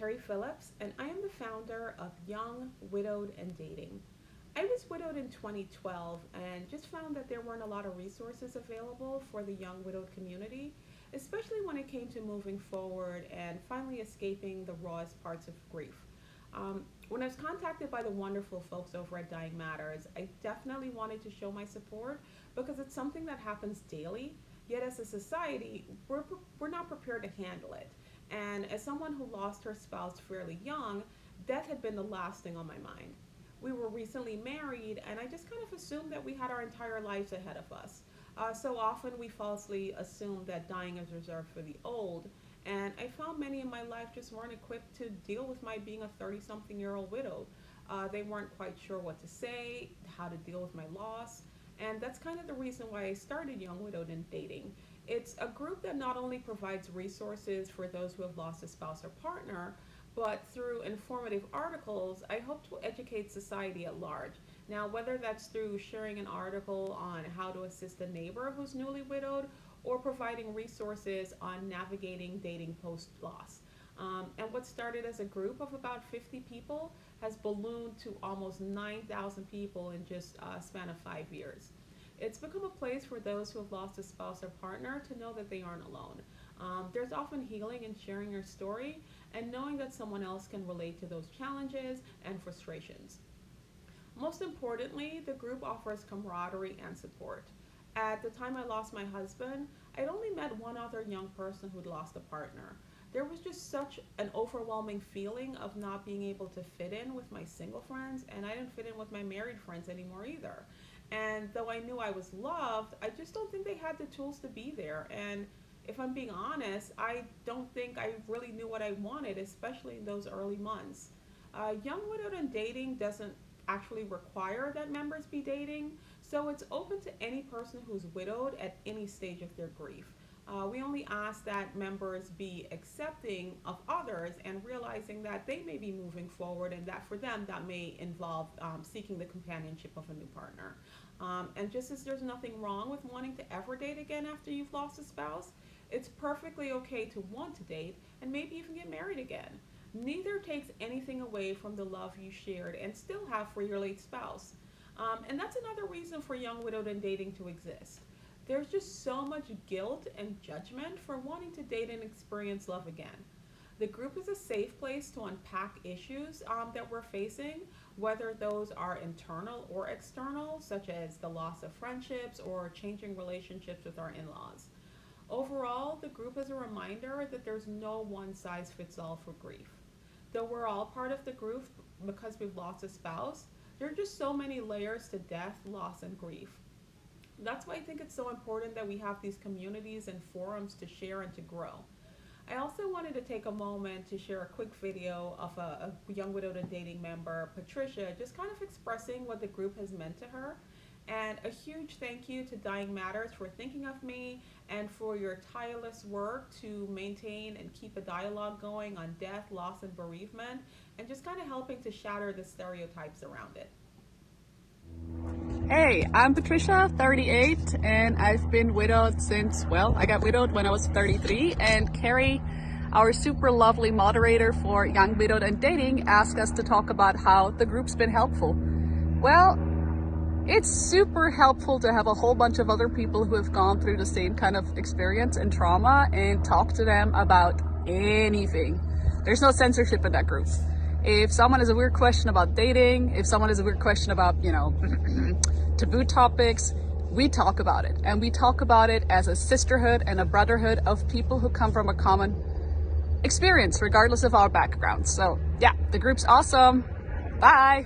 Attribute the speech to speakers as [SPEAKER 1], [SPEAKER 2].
[SPEAKER 1] Carrie Phillips, and I am the founder of Young, Widowed, and Dating. I was widowed in 2012 and just found that there weren't a lot of resources available for the young widowed community, especially when it came to moving forward and finally escaping the rawest parts of grief. When I was contacted by the wonderful folks over at Dying Matters, I definitely wanted to show my support because it's something that happens daily, yet as a society, we're not prepared to handle it. And as someone who lost her spouse fairly young, death had been the last thing on my mind. We were recently married, and I just kind of assumed that we had our entire lives ahead of us. So often we falsely assume that dying is reserved for the old, and I found many in my life just weren't equipped to deal with my being a 30-something-year-old widow. They weren't quite sure what to say, how to deal with my loss, and that's kind of the reason why I started Young, Widowed, and Dating. It's a group that not only provides resources for those who have lost a spouse or partner, but through informative articles, I hope to educate society at large. Now, whether that's through sharing an article on how to assist a neighbor who's newly widowed, or providing resources on navigating dating post-loss. And what started as a group of about 50 people has ballooned to almost 9,000 people in just a span of 5 years. It's become a place for those who have lost a spouse or partner to know that they aren't alone. There's often healing in sharing your story and knowing that someone else can relate to those challenges and frustrations. Most importantly, the group offers camaraderie and support. At the time I lost my husband, I'd only met one other young person who'd lost a partner. There was just such an overwhelming feeling of not being able to fit in with my single friends, and I didn't fit in with my married friends anymore either. And though I knew I was loved, I just don't think they had the tools to be there. And if I'm being honest, I don't think I really knew what I wanted, especially in those early months. Young, Widowed, and Dating doesn't actually require that members be dating, so it's open to any person who's widowed at any stage of their grief. We only ask that members be accepting of others and realizing that they may be moving forward, and that for them that may involve seeking the companionship of a new partner. And just as there's nothing wrong with wanting to ever date again after you've lost a spouse, it's perfectly okay to want to date and maybe even get married again. Neither takes anything away from the love you shared and still have for your late spouse. And that's another reason for Young, Widowed, and Dating to exist. There's just so much guilt and judgment for wanting to date and experience love again. The group is a safe place to unpack issues that we're facing, whether those are internal or external, such as the loss of friendships or changing relationships with our in-laws. Overall, the group is a reminder that there's no one-size-fits-all for grief. Though we're all part of the group because we've lost a spouse, there are just so many layers to death, loss, and grief. That's why I think it's so important that we have these communities and forums to share and to grow. I also wanted to take a moment to share a quick video of a Young, Widowed, and Dating member, Patricia, just kind of expressing what the group has meant to her. And a huge thank you to Dying Matters for thinking of me and for your tireless work to maintain and keep a dialogue going on death, loss, and bereavement, and just kind of helping to shatter the stereotypes around it.
[SPEAKER 2] Hey, I'm Patricia, 38, and I've been widowed since, well, I got widowed when I was 33, and Carrie, our super lovely moderator for Young, Widowed, and Dating, asked us to talk about how the group's been helpful. Well, it's super helpful to have a whole bunch of other people who have gone through the same kind of experience and trauma and talk to them about anything. There's no censorship in that group. If someone has a weird question about dating, if someone has a weird question about, taboo topics, we talk about it. And we talk about it as a sisterhood and a brotherhood of people who come from a common experience, regardless of our backgrounds. So yeah, the group's awesome. Bye.